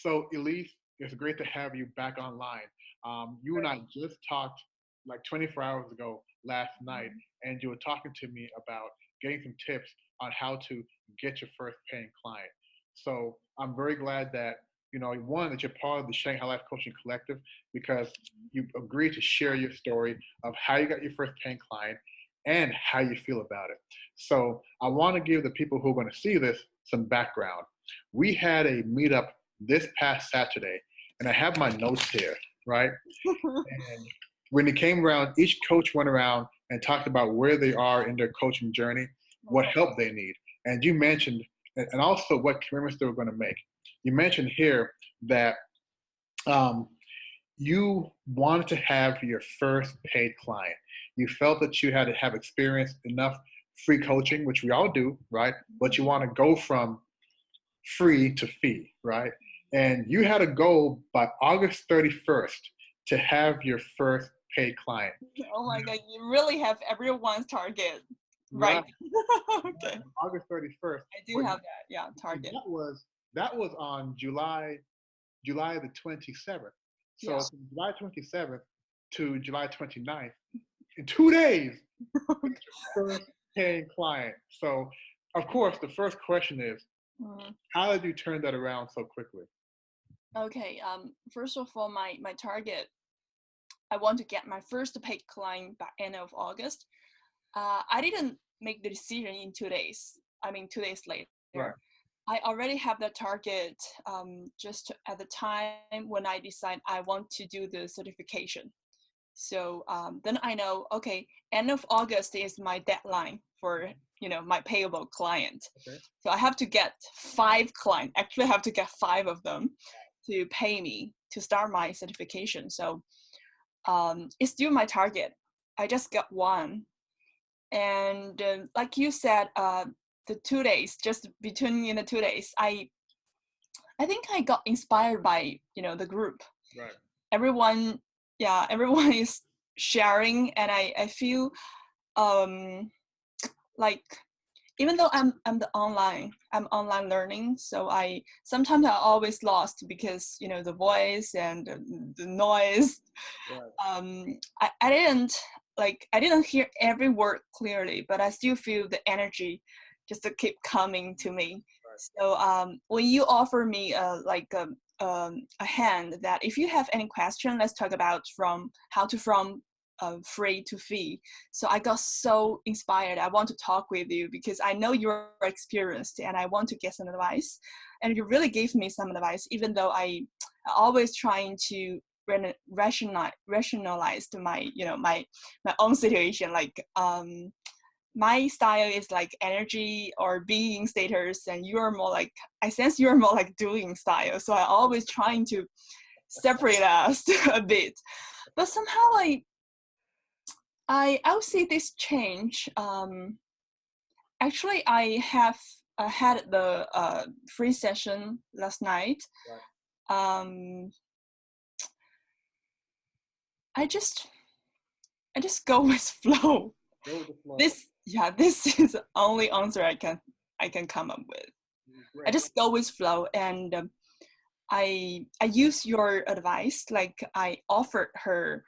So, Elise, it's great to have you back online. You and I Right. just talked like 24 hours ago last night, Mhm. and you were talking to me about getting some tips on how to get your first paying client. So, I'm very glad that, one, that you're part of the Shanghai Life Coaching Collective because you agreed to share your story of how you got your first paying client and how you feel about it. So, I want to give the people who are going to see this some background. We had a meetup this past Saturday, and I have my notes here, right? And when it came around, each coach went around and talked about where they are in their coaching journey, what Okay. help they need. And you mentioned, and also what commitments they were going to make. You mentioned here that um, you wanted to have your first paid client. You felt that you had to have experienced enough free coaching, which we all do, right? But you Mhm. want to go from free to fee, right? And you had a goal by August 31st to have your first paid client. Oh my God, you really have everyone's target, Right, right? Okay. August 31st. I do But have that, yeah, target. that was on July the 27th. Yeah. So from July 27th to July 29th, in 2 days, first paying client. So of course the first question is, Mm. how did you turn that around so quickly? Okay. First of all, my target, I want to get my first paid client by end of August. I didn't make the decision in 2 days. I mean, 2 days Right. later. I already have the target just at the time when I decide I want to do the certification. So then I know, okay, end of August is my deadline for my payable client. Okay. So I have to get 5 clients. Actually, I have to get 5 of them to pay me to start my certification. So it's still my target. I just got one, and like you said, the 2 days, just between in the 2 days, I think I got inspired by the group. Right. Everyone, yeah, everyone is sharing, and I feel um like, even though I'm I'm online learning, so I sometimes I always lost because the voice and the noise. Right. I didn't hear every word clearly, but I still feel the energy just to keep coming to me. Right. So when you offer me a hand that if you have any question, let's talk about from how to from free to fee. So I got so inspired. I want to talk with you because I know you're experienced and I want to get some advice. And you really gave me some advice, even though I always trying to rationalize my own situation. Like my style is like energy or being status, and you're more like, I sense you're more like doing style. So I always trying to separate us a bit. But somehow I'll see this change. Actually, I have had the free session last night. Right. Um, I just I just go with flow. Go with the flow. This is the only answer I can come up with. I Great. just go with flow, and I use your advice. Like I offered her,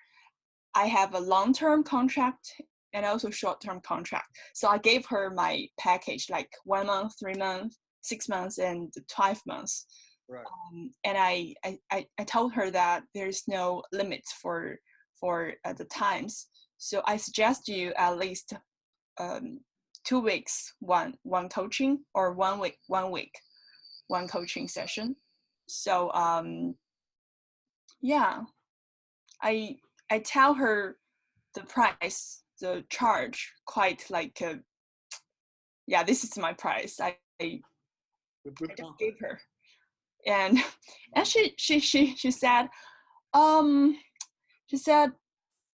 I have a long-term contract and also short-term contract. So I gave her my package, like 1 month, 3 months, 6 months, and 12 months. Right. And I told her that there's no limits for the times. So I suggest you at least um, 2 weeks, one coaching, or 1 week, one coaching session. So yeah, I I tell her the price, the charge, quite like yeah, this is my price. I With just gave confidence. her, and and she said, um, she said,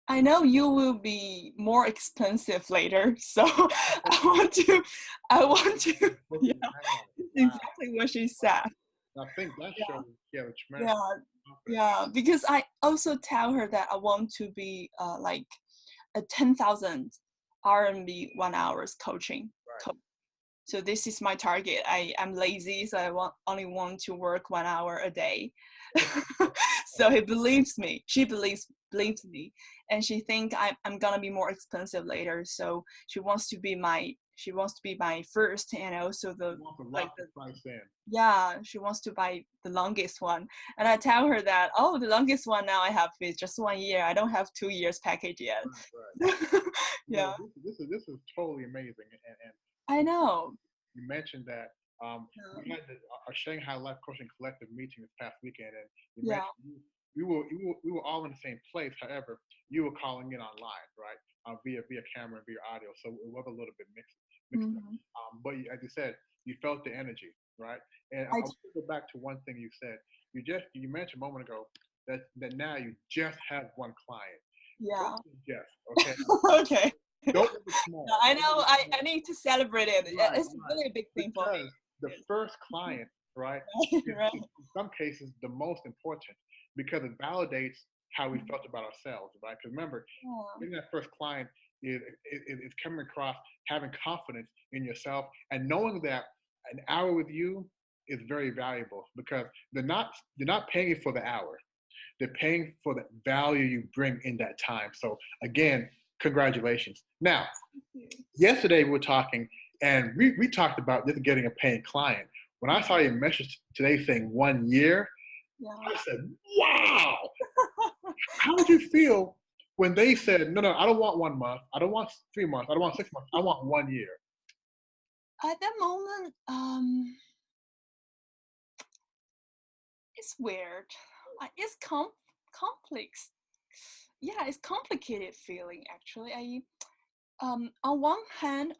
I know you will be more expensive later, so I want to, Pushing yeah, the envelope. Wow. exactly what she said. I think that Yeah, shows you have a tremendous yeah, confidence. yeah. Because I also tell her that I want to be like a 10,000 RMB 1 hours coaching. Right. Co- So this is my target. I'm lazy, so I only want to work 1 hour a day. So he believes me. She believes me, and she think I'm gonna be more expensive later. So she wants to be my first, and also the like the price in. yeah, she wants to buy the longest one. And I tell her that, oh, the longest one now I have is just 1 year. I don't have 2 years package yet. Right. Yeah. No, this is totally amazing. And I know. you mentioned that we had our Shanghai Life Coaching Collective meeting this past weekend, and you Yeah. mentioned we were all in the same place. However, you were calling in online, right? Via camera and via audio, so it was a little bit mixed up. Mm-hmm. But as you said, you felt the energy, right? And I want to go back to one thing you said. You mentioned a moment ago that now you just have one client. Yeah. Yes. Okay. Okay. Don't make it small. No, I know. I need to celebrate it. Right, It's really a big thing for me. because the first client, right, Right. is in some cases the most important because it validates how we felt about ourselves, right? Because remember, Yeah. getting that first client is coming across having confidence in yourself and knowing that an hour with you is very valuable because they're not paying you for the hour. They're paying for the value you bring in that time. So again, congratulations. Now, yesterday we were talking and we talked about just getting a paying client. When I saw your message today saying 1 year, Yeah. I said, wow. How did you feel when they said, no, I don't want 1 month. I don't want 3 months. I don't want 6 months. I want 1 year. At that moment, it's weird. It's complex. Yeah, it's complicated feeling actually. On one hand,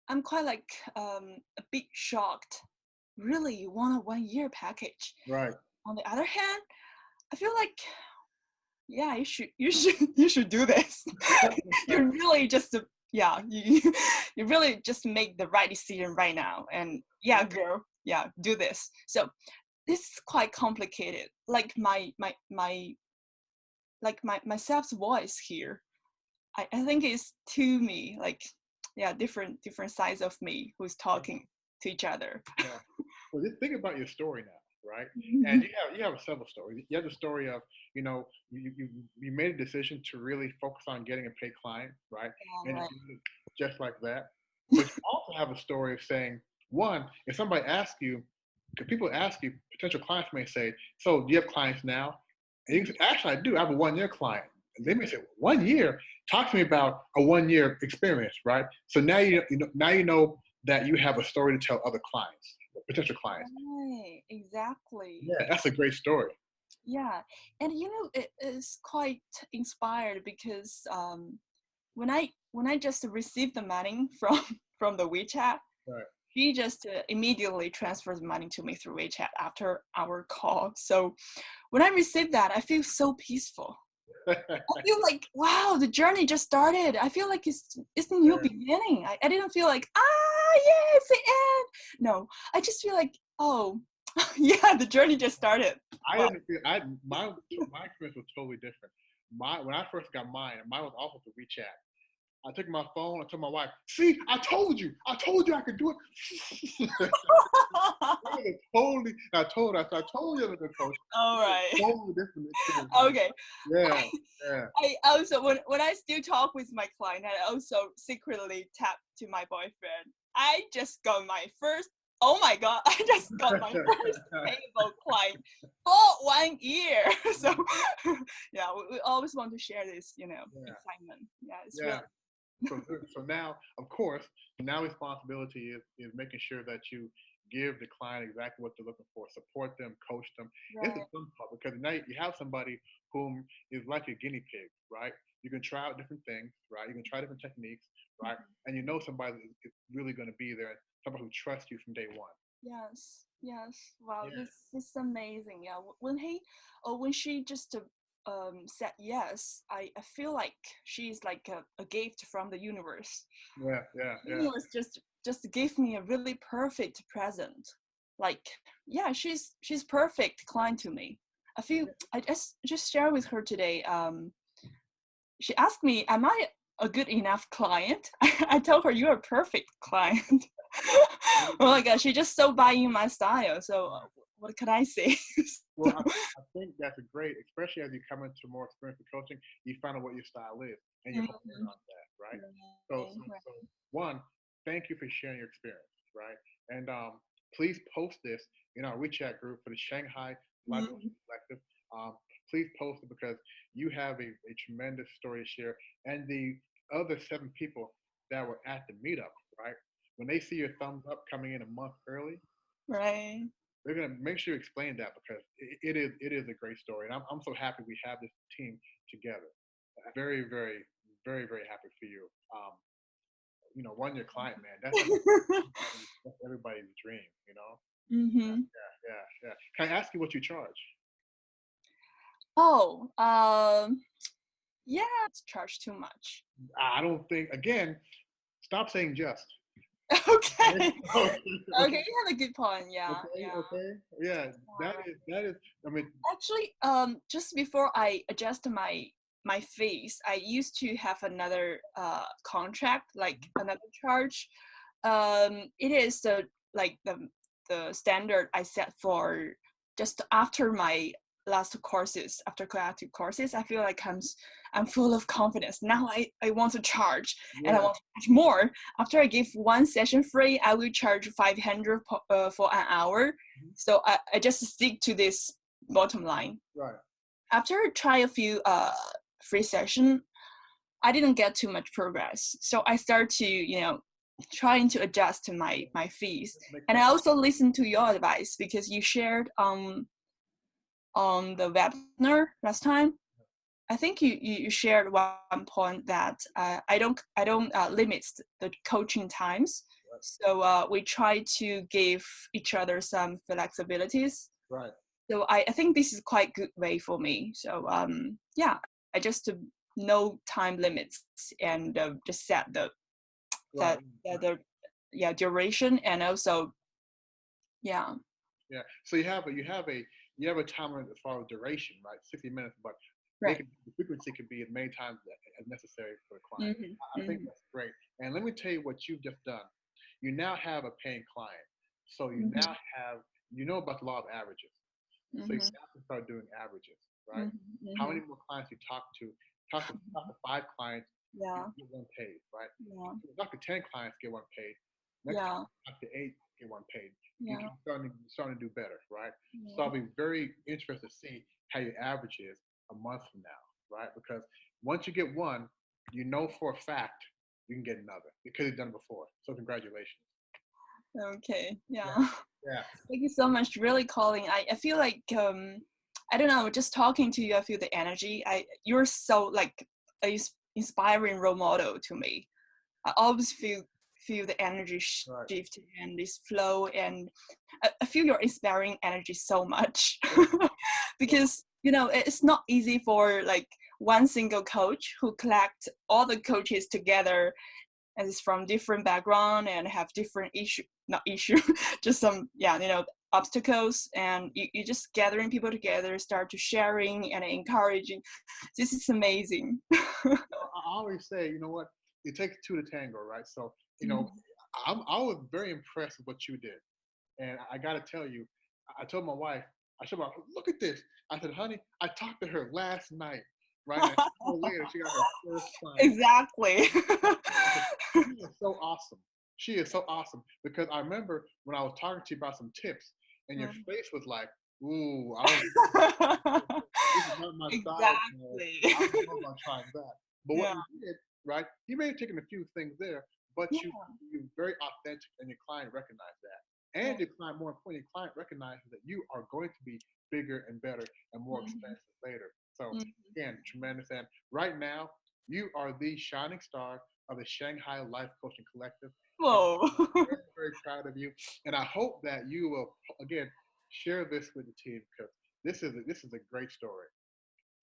I'm quite like a bit shocked. Really, you want a 1 year package? Right. On the other hand, I feel like, yeah, you should do this. You really just yeah, you really just make the right decision right now. And yeah, girl, yeah, do this. So this is quite complicated. Like my self's voice here. I think it's to me, like, yeah, different sides of me who's talking to each other. Yeah. Well, just think about your story now, right? And you have several stories. You have the story of, you made a decision to really focus on getting a paid client, right? And Right. you did it just like that. But you also have a story of saying, one, if somebody asks you, because people ask you, potential clients may say, so do you have clients now? And you can say, actually, I do. I have a 1 year client. And they may say, 1 year? Talk to me about a 1 year experience, right? So now you know that you have a story to tell other clients, potential clients. Right, exactly. Yeah, that's a great story. Yeah, and it is quite inspired because when I just received the money from from the WeChat, Right. she just immediately transfers money to me through WeChat after our call. So when I received that, I feel so peaceful. I feel like, wow, the journey just started. I feel like it's a new beginning. I didn't feel like, yeah, it's the end. No, I just feel like, oh, yeah, the journey just started. I Wow. didn't feel my experience was totally different. When I first got mine was also through WeChat. I took my phone. I told my wife, "See, I told you I could do it." Totally. I told her. I told you, the coach. All right. Totally different experience. Okay. Yeah. Yeah. I also when I still talk with my client, I also secretly tap to my boyfriend. I just got my first. Oh my God! I just got my first payable client for 1 year. So yeah, we always want to share this, excitement. Yeah, it's really. So now, of course, responsibility is making sure that you give the client exactly what they're looking for, support them, coach them. Right. It's a fun part because now you have somebody whom is like a guinea pig, right? You can try out different things, right? You can try different techniques, right? And you know somebody is really going to be there, somebody who trusts you from day one. Yes. Wow, Yeah. this is amazing. Yeah, when she just said yes, I feel like she's like a gift from the universe. Yeah. The universe just gave me a really perfect present. Like, yeah, she's perfect client to me. I feel I just shared with her today. She asked me, "Am I a good enough client. I told her you're a perfect client. Oh my gosh, she's just so buying my style. So what can I say? Well, I think that's a great, especially as you come into more experience with coaching, you find out what your style is and you're honing in Mhm. on that, right? So one, thank you for sharing your experience, right? And please post this in our WeChat group for the Shanghai Life Mhm. Coaching Collective. Um, please post it because you have a tremendous story to share. And the other 7 people that were at the meetup, right? When they see your thumbs up coming in a month early, Right. we're gonna make sure you explain that because it is a great story, and I'm so happy we have this team together. Very, very, very, very happy for you. One your client, man. That's everybody's dream. Yeah, Mm-hmm. yeah, yeah. Can I ask you what you charge? Oh, yeah, it's charged too much. I don't think. Again, stop saying just. Okay, Okay. okay, Okay, okay, you have a good point. Yeah, okay, yeah. okay. Yeah, that Alright. is that is. I mean, Actually, just before I adjust my fees, I used to have another contract, like another charge. It is the standard I set for just after my last courses, after collective courses. I feel like I'm full of confidence. Now I want to charge and I yeah, want to charge more. After I give one session free, I will charge 500 for an hour. mhm, So I just stick to this bottom line. right, After I try a few free session, I didn't get too much progress. So I start to, trying to adjust to my fees. makes And I sense. also listened to your advice because you shared on the webinar last time. I think you shared one point that I don't limit the coaching times. So we try to give each other some flexibilities. Right, So I think this is quite good way for me. So yeah, I just no time limits and just set right, the yeah duration and also yeah. yeah. So you have a timer as far as duration, right? 60 minutes, but Right. the frequency could be as many times as necessary for the client. Mhm. I think Mhm. that's great. And let me tell you what you've just done. You now have a paying client, so you Mhm. now have about the law of averages. So you Mhm. have to start doing averages, right? Mhm. How many Mhm. more clients you talk to 5 clients, you Yeah. get one paid, right? Yeah. You talk to 10 clients, get one paid. Next time Yeah. you talk to 8, get one paid. You Yeah. keep starting to do better, right? So Yeah. I'll be very interested to see how your average is a month from now, right? Because once you get one, you know for a fact you can get another because you've done it before. So congratulations. Okay. Yeah, Yeah. yeah, Thank you so much. Really calling. I feel like I don't know. Just talking to you, I feel the energy. You're so like a inspiring role model to me. I always feel the energy right. shift and this flow, and I feel your inspiring energy so much Well, well, because it's not easy for like one single coach who collect all the coaches together and is from different background and have different issue not issue just some obstacles, and you just gathering people together, start to sharing and encouraging. This is amazing. I always say, you know what? It takes two to tango, right? So, Mhm. I was very impressed with what you did, and I got to tell you, I told my wife, I said, "Look at this." I said, "Honey, I talked to her last night, right? And an hour later, she got her first client." Exactly. I said, "She is so awesome. She is so awesome." Because I remember when I was talking to you about some tips, and your Mm. face was like, "Ooh, I don't. This is not my style. Exactly. I don't know about trying that." But what Yeah. you did, right? You may have taken a few things there, but Yeah. you're very authentic, and your client recognized that. Yeah. And your client, more importantly, your client recognizes that you are going to be bigger and better and more Mhm. expensive later. So Mhm. again, tremendous. And right now, you are the shining star of the Shanghai Life Coaching Collective. And Whoa. I'm very, very proud of you. And I hope that you will again share this with the team because this is a great story.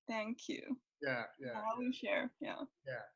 Thank you. Yeah, yeah, I will share. Yeah. yeah.